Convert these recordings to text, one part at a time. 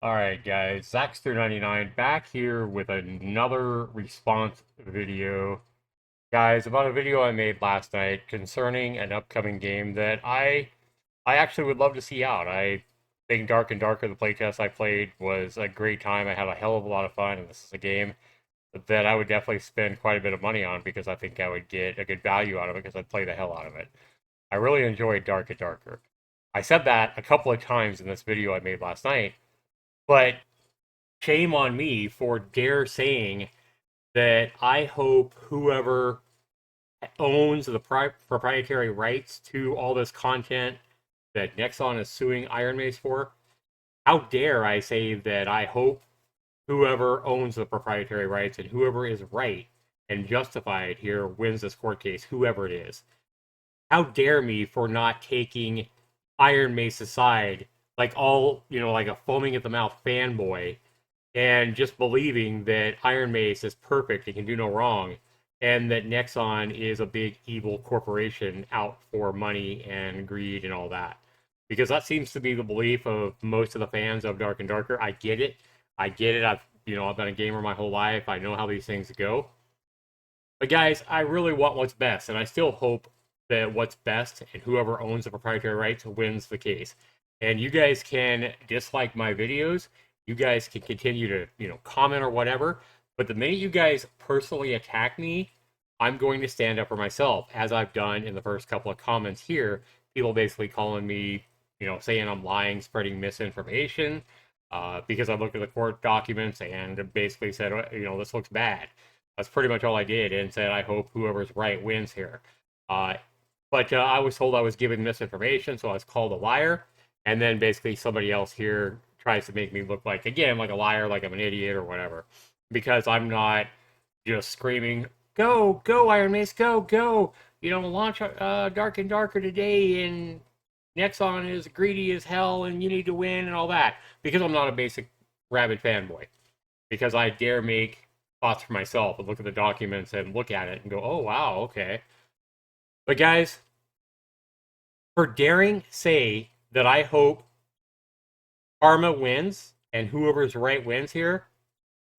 Alright guys, Zaxter99 back here with another response video. Guys, about a video I made last night concerning an upcoming game that I actually would love to see out. I think Dark and Darker, the playtest I played, was a great time. I had a hell of a lot of fun, and this is a game that I would definitely spend quite a bit of money on because I think I would get a good value out of it because I'd play the hell out of it. I really enjoyed Dark and Darker. I said that a couple of times in this video I made last night, but shame on me for dare saying that I hope whoever owns the proprietary rights to all this content that Nexon is suing Iron Mace for, how dare I say that I hope whoever owns the proprietary rights and whoever is right and justified here wins this court case, whoever it is. How dare me for not taking Iron Mace's side like like a foaming at the mouth fanboy and just believing that Iron Mace is perfect and can do no wrong, and that Nexon is a big evil corporation out for money and greed and all that. Because that seems to be the belief of most of the fans of Dark and Darker. I get it. I get it. I've been a gamer my whole life. I know how these things go. But guys, I really want what's best, and I still hope that what's best and whoever owns the proprietary rights wins the case. And you guys can dislike my videos. You guys can continue to, comment or whatever. But the minute you guys personally attack me, I'm going to stand up for myself, as I've done in the first couple of comments here. People basically calling me, saying I'm lying, spreading misinformation, because I looked at the court documents and basically said, this looks bad. That's pretty much all I did, and said I hope whoever's right wins here. Uh, but I was told I was giving misinformation, so I was called a liar. And then basically somebody else here tries to make me look like, again, like a liar, like I'm an idiot or whatever, because I'm not just screaming, "Go, go, Iron Mace, go, go!" Launch Dark and Darker today, and Nexon is greedy as hell, and you need to win and all that. Because I'm not a basic rabid fanboy. Because I dare make thoughts for myself and look at the documents and look at it and go, "Oh wow, okay." But guys, for daring say that I hope karma wins and whoever's right wins here,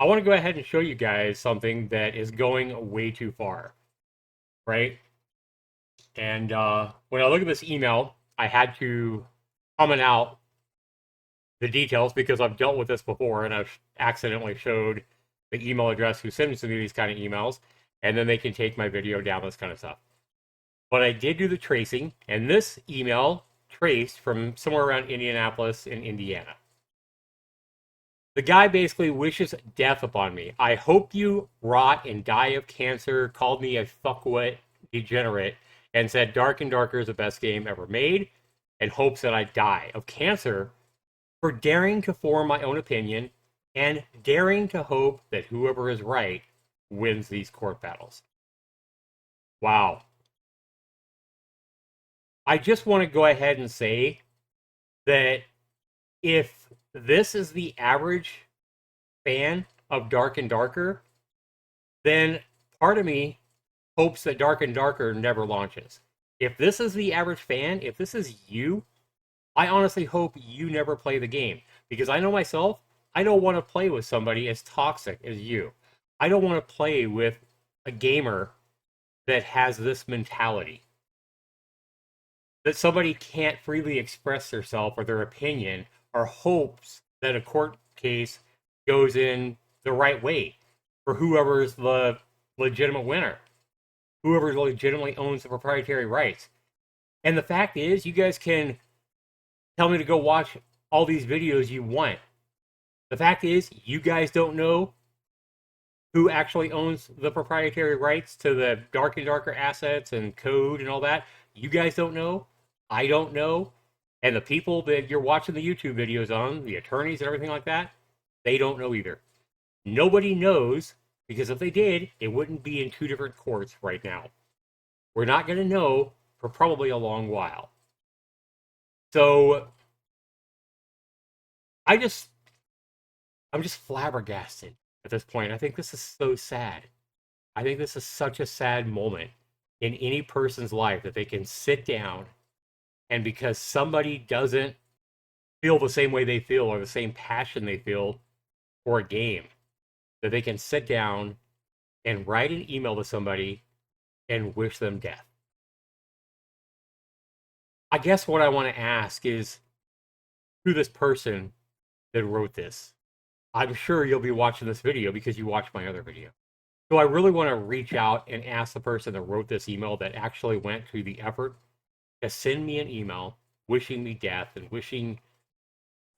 I want to go ahead and show you guys something that is going way too far, right? And when I look at this email, I had to comment out the details because I've dealt with this before and I've accidentally showed the email address who sends me these kind of emails, and then they can take my video down, this kind of stuff. But I did do the tracing, and this email traced from somewhere around Indianapolis in Indiana. The guy basically wishes death upon me. I hope you rot and die of cancer, called me a fuckwit degenerate, and said Dark and Darker is the best game ever made, and hopes that I die of cancer for daring to form my own opinion and daring to hope that whoever is right wins these court battles. Wow. I just want to go ahead and say that if this is the average fan of Dark and Darker, then part of me hopes that Dark and Darker never launches. If this is the average fan, if this is you, I honestly hope you never play the game. Because I know myself, I don't want to play with somebody as toxic as you. I don't want to play with a gamer that has this mentality. That somebody can't freely express themselves or their opinion or hopes that a court case goes in the right way for whoever's the legitimate winner, whoever legitimately owns the proprietary rights. And the fact is, you guys can tell me to go watch all these videos you want. The fact is, you guys don't know who actually owns the proprietary rights to the Dark and Darker assets and code and all that. You guys don't know. I don't know. And the people that you're watching the YouTube videos on, the attorneys and everything like that, they don't know either. Nobody knows, because if they did, it wouldn't be in two different courts right now. We're not going to know for probably a long while. So I'm just flabbergasted at this point. I think this is so sad. I think this is such a sad moment in any person's life that they can sit down and because somebody doesn't feel the same way they feel or the same passion they feel for a game, that they can sit down and write an email to somebody and wish them death. I guess what I want to ask is who this person that wrote this. I'm sure you'll be watching this video because you watched my other video. So I really want to reach out and ask the person that wrote this email that actually went through the effort to send me an email wishing me death and wishing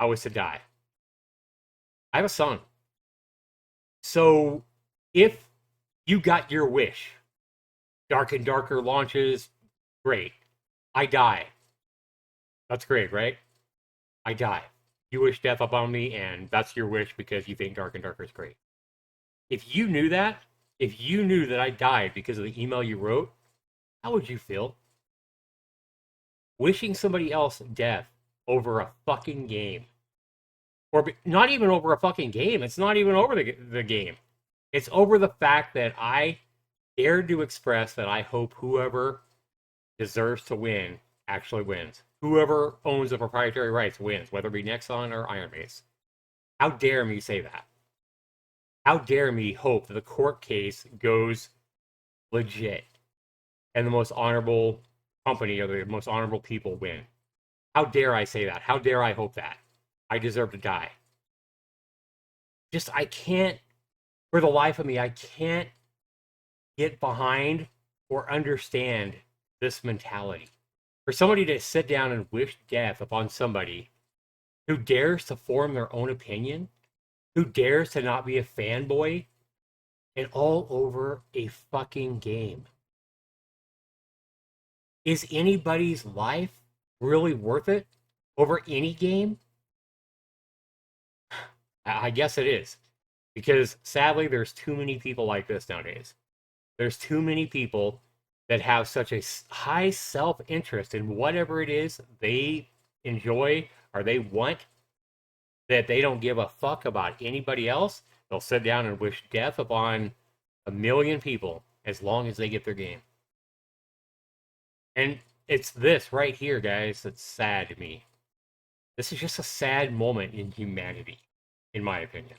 I was to die. I have a son. So if you got your wish, Dark and Darker launches, great. I die. That's great, right? I die. You wish death upon me, and that's your wish because you think Dark and Darker is great. If you knew that, if you knew that I died because of the email you wrote, how would you feel? Wishing somebody else death over a fucking game. Or not even over a fucking game. It's not even over the game. It's over the fact that I dared to express that I hope whoever deserves to win actually wins. Whoever owns the proprietary rights wins, whether it be Nexon or Ironbase. How dare me say that? How dare me hope that the court case goes legit and the most honorable company or the most honorable people win? How dare I say that? How dare I hope that? I deserve to die. Just, I can't, for the life of me, I can't get behind or understand this mentality. For somebody to sit down and wish death upon somebody who dares to form their own opinion, who dares to not be a fanboy, and all over a fucking game. Is anybody's life really worth it over any game? I guess it is. Because sadly, there's too many people like this nowadays. There's too many people that have such a high self-interest in whatever it is they enjoy or they want that they don't give a fuck about anybody else. They'll sit down and wish death upon a million people as long as they get their game. And it's this right here, guys, that's sad to me. This is just a sad moment in humanity, in my opinion.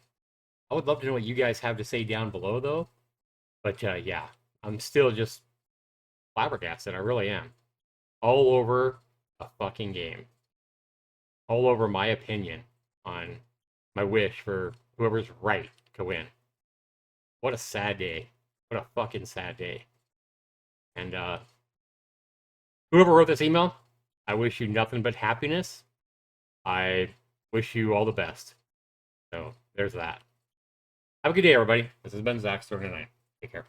I would love to know what you guys have to say down below, though. But yeah, I'm still just flabbergasted. I really am. All over a fucking game. All over my opinion on my wish for whoever's right to win. What a sad day. What a fucking sad day. And whoever wrote this email, I wish you nothing but happiness. I wish you all the best. So there's that. Have a good day, everybody. This has been Zach39. Take care.